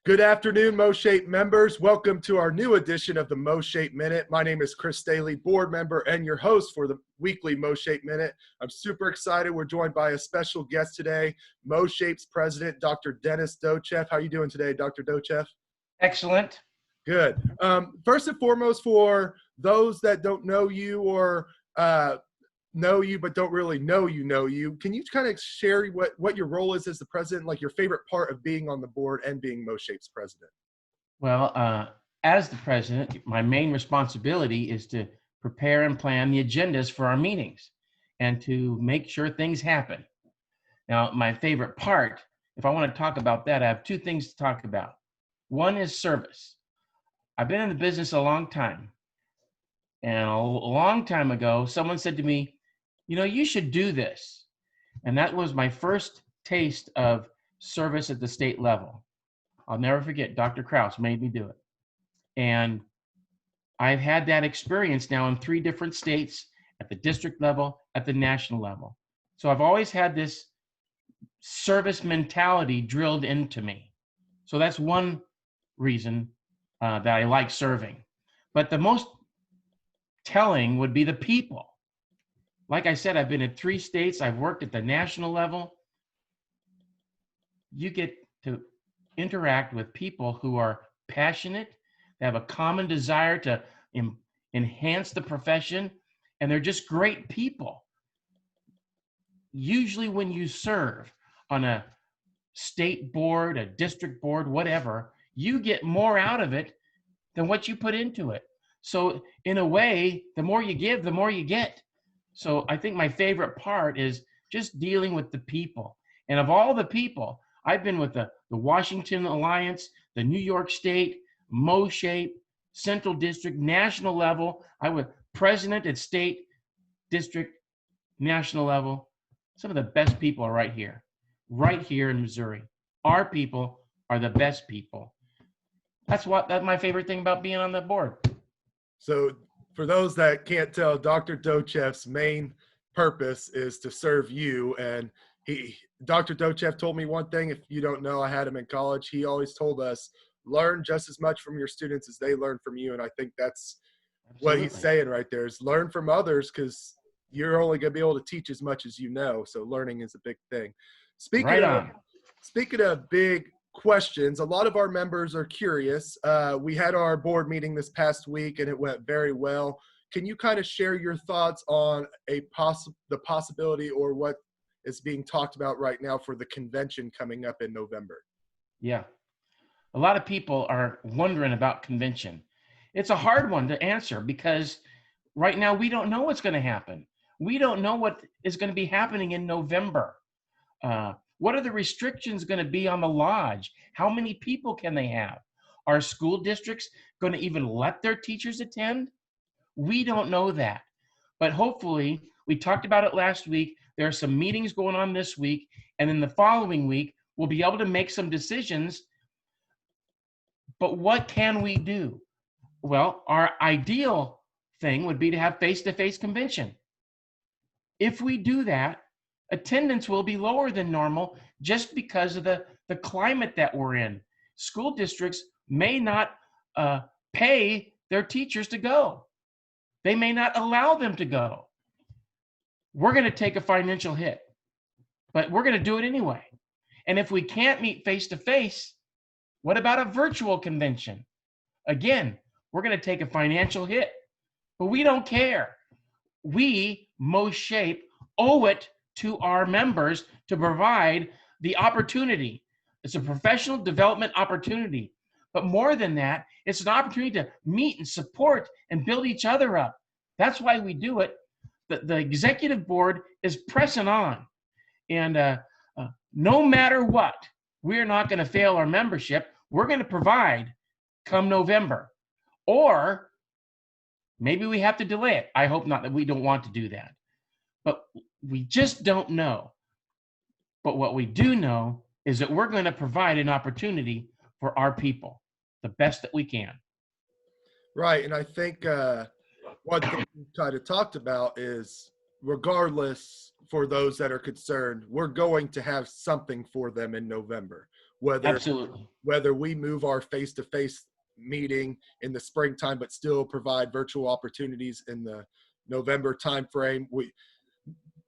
Good afternoon, MOSHAPE members. Welcome to our new edition of the MOSHAPE Minute. My name is Chris Stehle, board member and your host for the weekly MOSHAPE Minute. I'm super excited. We're joined by a special guest today, MOSHAPE's president, Dr. Dennis Docheff. How are you doing today, Dr. Docheff? Excellent. Good. First and foremost, for those that don't know you or know you but don't really know you, can you kind of share what your role is as the president, like your favorite part of being on the board and being MOSHAPE's president? Well, as the president, my main responsibility is to prepare and plan the agendas for our meetings and to make sure things happen. Now, my favorite part, if I want to talk about that, I have two things to talk about. One is service. I've been in the business a long time. And a long time ago, someone said to me, you know, you should do this. And that was my first taste of service at the state level. I'll never forget, Dr. Krause made me do it. And I've had that experience now in 3 different states, at the district level, at the national level. So I've always had this service mentality drilled into me. So that's one reason that I like serving. But the most telling would be the people. Like I said, I've been in 3 states. I've worked at the national level. You get to interact with people who are passionate, they have a common desire to enhance the profession, and they're just great people. Usually when you serve on a state board, a district board, whatever, you get more out of it than what you put into it. So in a way, the more you give, the more you get. So I think my favorite part is just dealing with the people. And of all the people, I've been with the Washington Alliance, the New York State, MOSHAPE, Central District, national level. I was president at state, district, national level. Some of the best people are right here in Missouri. Our people are the best people. That's my favorite thing about being on the board. So for those that can't tell, Dr. Docheff's main purpose is to serve you. And Dr. Docheff told me one thing, if you don't know, I had him in college. He always told us, learn just as much from your students as they learn from you. And I think that's Absolutely. What he's saying right there is learn from others, because you're only going to be able to teach as much as you know. So learning is a big thing. Speaking of big questions, a lot of our members are curious. We had our board meeting this past week and it went very well. Can you kind of share your thoughts on the possibility or what is being talked about right now for the convention coming up in November? Yeah, a lot of people are wondering about convention. It's a hard one to answer because right now we don't know what's going to happen. We don't know what is going to be happening in November. What are the restrictions going to be on the lodge? How many people can they have? Are school districts going to even let their teachers attend? We don't know that. But hopefully, we talked about it last week. There are some meetings going on this week. And then the following week, we'll be able to make some decisions. But what can we do? Well, our ideal thing would be to have face-to-face convention. If we do that, attendance will be lower than normal just because of the climate that we're in. School districts may not pay their teachers to go. They may not allow them to go. We're going to take a financial hit, but we're going to do it anyway. And if we can't meet face-to-face, what about a virtual convention? Again, we're going to take a financial hit, but we don't care. We, MOSHAPE, owe it to our members to provide the opportunity. It's a professional development opportunity. But more than that, it's an opportunity to meet and support and build each other up. That's why we do it. The executive board is pressing on. And no matter what, we're not going to fail our membership. We're going to provide come November. Or maybe we have to delay it. I hope not, that we don't want to do that. But we just don't know. But what we do know is that we're going to provide an opportunity for our people, the best that we can. Right, and I think one thing we kind of talked about is regardless for those that are concerned, we're going to have something for them in November, Absolutely. whether we move our face-to-face meeting in the springtime, but still provide virtual opportunities in the November timeframe.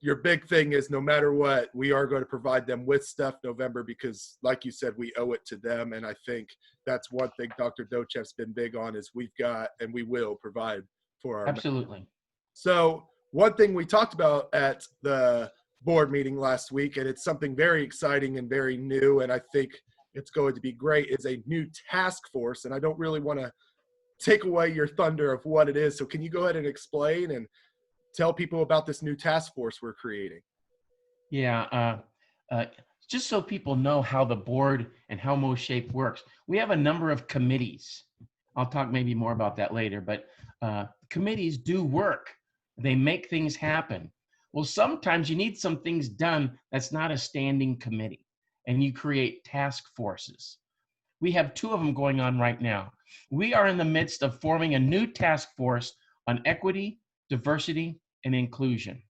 Your big thing is no matter what, we are going to provide them with stuff November because, like you said, we owe it to them. And I think that's one thing Dr. Docheff's been big on is we've got and we will provide for our Absolutely. So one thing we talked about at the board meeting last week, and it's something very exciting and very new, and I think it's going to be great, is a new task force. And I don't really want to take away your thunder of what it is. So can you go ahead and explain and tell people about this new task force we're creating? Yeah. Just so people know how the board and how MOSHAPE works, we have a number of committees. I'll talk maybe more about that later, but committees do work. They make things happen. Well, sometimes you need some things done that's not a standing committee, and you create task forces. We have 2 of them going on right now. We are in the midst of forming a new task force on equity, diversity, and inclusion.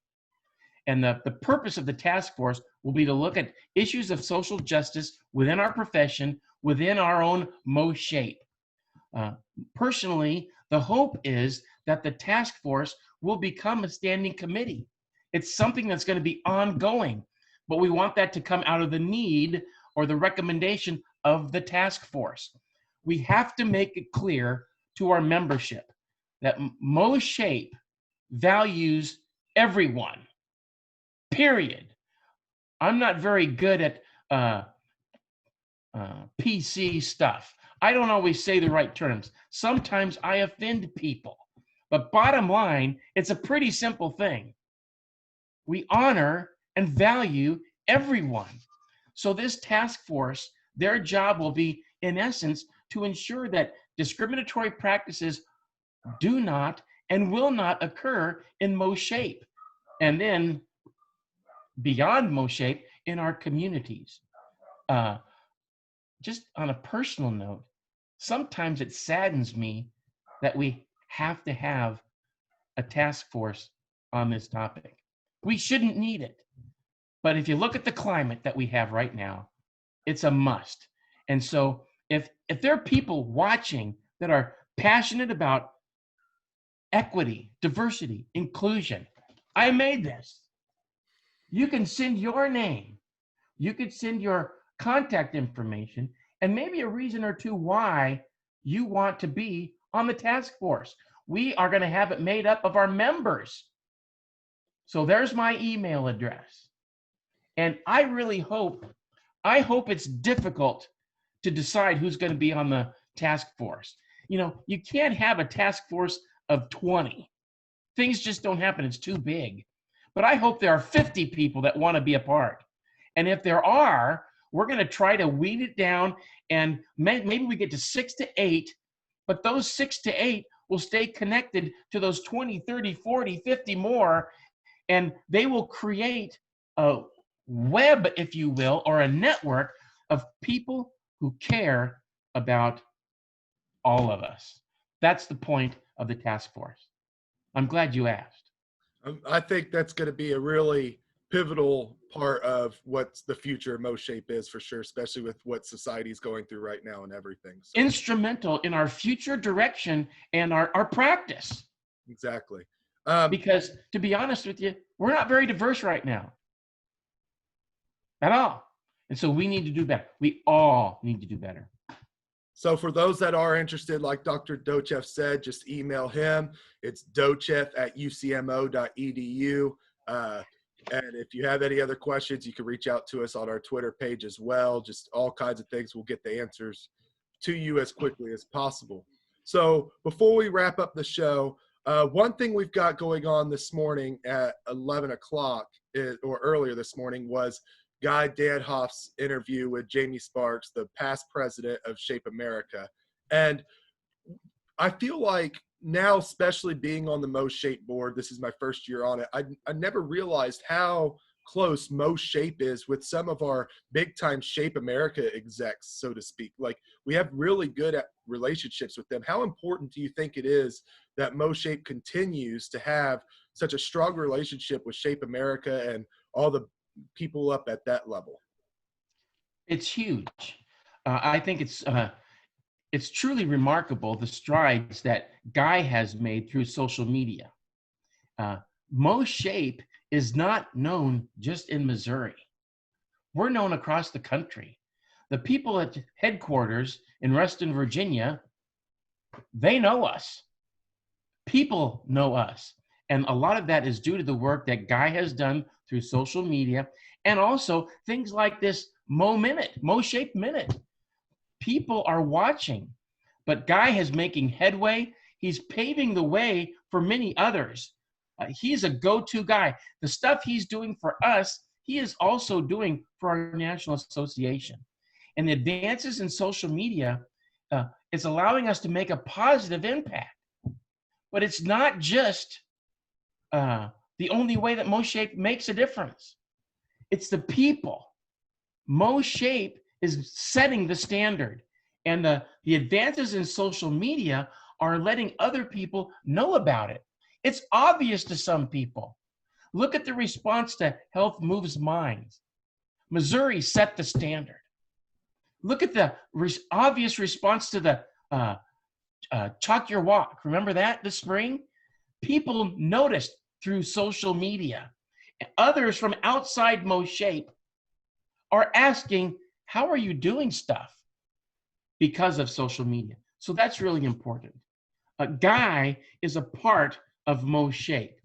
And the purpose of the task force will be to look at issues of social justice within our profession, within our own MOSHAPE. Personally, the hope is that the task force will become a standing committee. It's something that's going to be ongoing, but we want that to come out of the need or the recommendation of the task force. We have to make it clear to our membership that MOSHAPE values everyone, period. I'm not very good at PC stuff. I don't always say the right terms. Sometimes I offend people. But bottom line, it's a pretty simple thing. We honor and value everyone. So this task force, their job will be, in essence, to ensure that discriminatory practices do not and will not occur in MOSHAPE. And then beyond MOSHAPE in our communities. Just on a personal note, sometimes it saddens me that we have to have a task force on this topic. We shouldn't need it. But if you look at the climate that we have right now, it's a must. And so if there are people watching that are passionate about equity, diversity, inclusion, I made this. You can send your name. You could send your contact information and maybe a reason or 2 why you want to be on the task force. We are going to have it made up of our members. So there's my email address. And I really hope it's difficult to decide who's going to be on the task force. You know, you can't have a task force of 20. Things just don't happen. It's too big. But I hope there are 50 people that want to be a part. And if there are, we're going to try to weed it down, and maybe we get to 6 to 8, but those 6 to 8 will stay connected to those 20, 30, 40, 50 more, and they will create a web, if you will, or a network of people who care about all of us. That's the point of the task force. I'm glad you asked. I think that's going to be a really pivotal part of what the future of MOSHAPE is for sure, especially with what society is going through right now and everything. So. Instrumental in our future direction and our practice. Exactly. Because to be honest with you, we're not very diverse right now at all. And so we need to do better. We all need to do better. So for those that are interested, like Dr. Docheff said, just email him. It's docheff@ucmo.edu. And if you have any other questions, you can reach out to us on our Twitter page as well. Just all kinds of things. We'll get the answers to you as quickly as possible. So before we wrap up the show, one thing we've got going on this morning at 11 o'clock or earlier this morning was Guy Danhoff's interview with Jamie Sparks, the past president of Shape America. And I feel like now, especially being on the MOSHAPE board, this is my first year on it, I never realized how close MOSHAPE is with some of our big time Shape America execs, so to speak. Like, we have really good relationships with them. How important do you think it is that MOSHAPE continues to have such a strong relationship with Shape America and all the people up at that level? It's huge. I think it's truly remarkable the strides that Guy has made through social media. MOSHAPE is not known just in Missouri. We're known across the country. The people at headquarters in Reston, Virginia, they know us. People know us. And a lot of that is due to the work that Guy has done through social media, and also things like this MOSHAPE Minute. People are watching, but Guy is making headway. He's paving the way for many others. He's a go-to guy. The stuff he's doing for us, he is also doing for our National Association. And the advances in social media is allowing us to make a positive impact. But it's not just the only way that MOSHAPE makes a difference. It's the people. MOSHAPE is setting the standard. And the advances in social media are letting other people know about it. It's obvious to some people. Look at the response to Health Moves Minds. Missouri set the standard. Look at the obvious response to the Chalk Your Walk. Remember that this spring? People noticed through social media. Others from outside MOSHAPE are asking, how are you doing stuff? Because of social media. So that's really important. Guy is a part of MOSHAPE.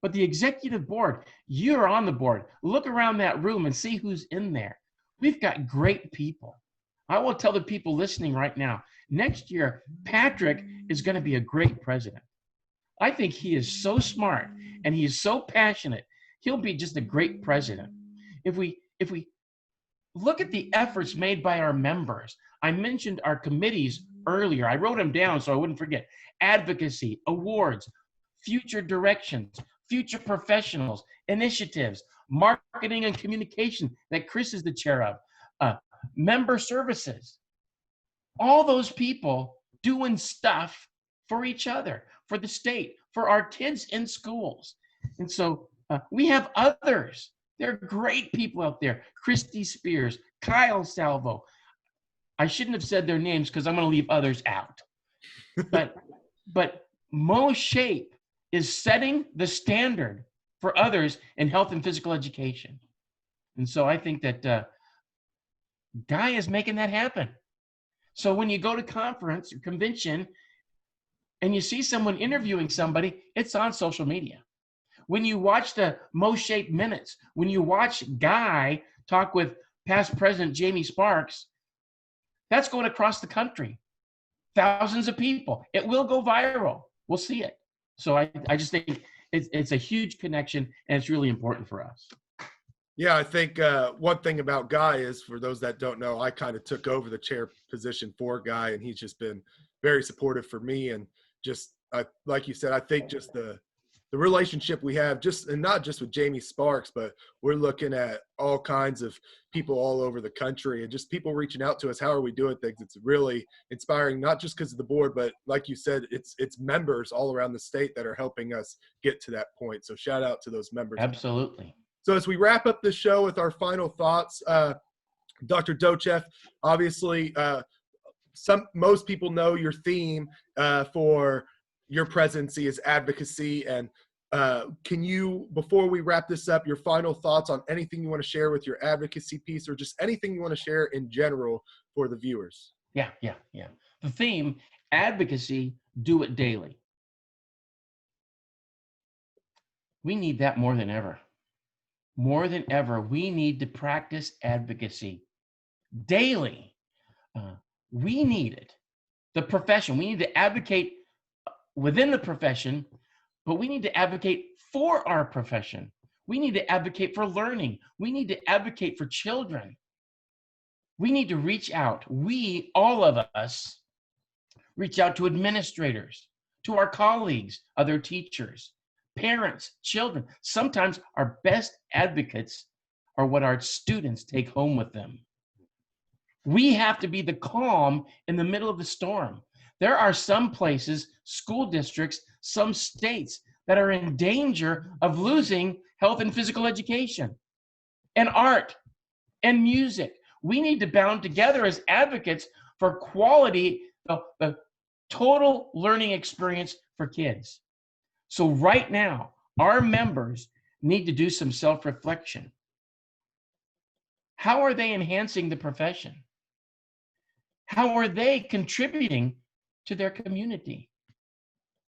But the executive board, you're on the board. Look around that room and see who's in there. We've got great people. I will tell the people listening right now, next year, Patrick is going to be a great president. I think he is so smart and he is so passionate. He'll be just a great president. If we look at the efforts made by our members, I mentioned our committees earlier. I wrote them down so I wouldn't forget. Advocacy, awards, future directions, future professionals, initiatives, marketing and communication that Chris is the chair of, member services. All those people doing stuff for each other, for the state, for our kids in schools. And so we have others. There are great people out there. Christy Spears, Kyle Salvo. I shouldn't have said their names because I'm going to leave others out. But MOSHAPE is setting the standard for others in health and physical education. And so I think that Guy is making that happen. So when you go to conference or convention and you see someone interviewing somebody, it's on social media. When you watch the MOSHAPE Minutes, when you watch Guy talk with past President Jamie Sparks, that's going across the country. Thousands of people. It will go viral. We'll see it. So I just think it's a huge connection, and it's really important for us. Yeah, I think one thing about Guy is, for those that don't know, I kind of took over the chair position for Guy, and he's just been very supportive for me. And just like you said, I think just the relationship we have, and not just with Jamie Sparks, but we're looking at all kinds of people all over the country and just people reaching out to us. How are we doing things? It's really inspiring, not just because of the board, but like you said, it's members all around the state that are helping us get to that point. So shout out to those members. Absolutely. So as we wrap up the show with our final thoughts, Dr. Docheff, obviously most people know your theme for your presidency is advocacy. And can you, before we wrap this up, your final thoughts on anything you want to share with your advocacy piece, or just anything you want to share in general for the viewers? Yeah. The theme, advocacy, do it daily. We need that more than ever. More than ever, we need to practice advocacy daily. We need it. The profession, we need to advocate within the profession, but we need to advocate for our profession. We need to advocate for learning. We need to advocate for children. We need to reach out. We, all of us, reach out to administrators, to our colleagues, other teachers, parents, children. Sometimes our best advocates are what our students take home with them. We have to be the calm in the middle of the storm. There are some places, school districts, some states that are in danger of losing health and physical education and art and music. We need to bound together as advocates for quality, the total learning experience for kids. So right now, our members need to do some self-reflection. How are they enhancing the profession? How are they contributing to their community?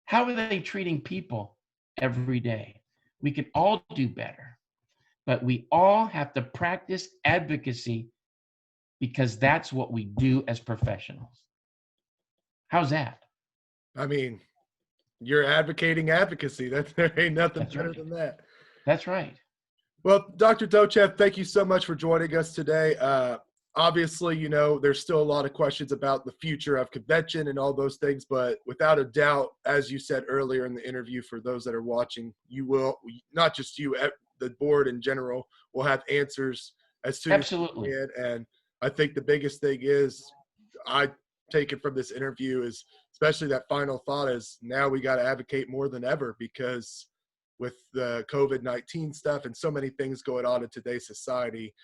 How are they treating people every day? We can all do better, but we all have to practice advocacy because that's what we do as professionals. How's that? I mean, you're advocating advocacy. There ain't nothing better than that. That's right. Well, Dr. Docheff, thank you so much for joining us today. Obviously, you know, there's still a lot of questions about the future of convention and all those things, but without a doubt, as you said earlier in the interview, for those that are watching, you will, not just you, the board in general, will have answers as soon as you can. And I think the biggest thing is, I take it from this interview is, especially that final thought, is now we got to advocate more than ever, because with the COVID-19 stuff and so many things going on in today's society,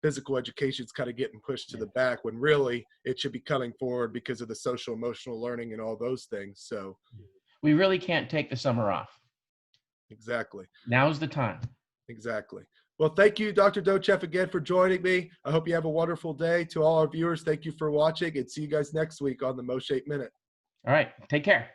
physical education is kind of getting pushed to the back when really it should be coming forward because of the social emotional learning and all those things. So we really can't take the summer off. Exactly. Now's the time. Exactly. Well, thank you, Dr. Docheff, again for joining me. I hope you have a wonderful day. To all our viewers, thank you for watching, and see you guys next week on the MOSHAPE Minute. All right. Take care.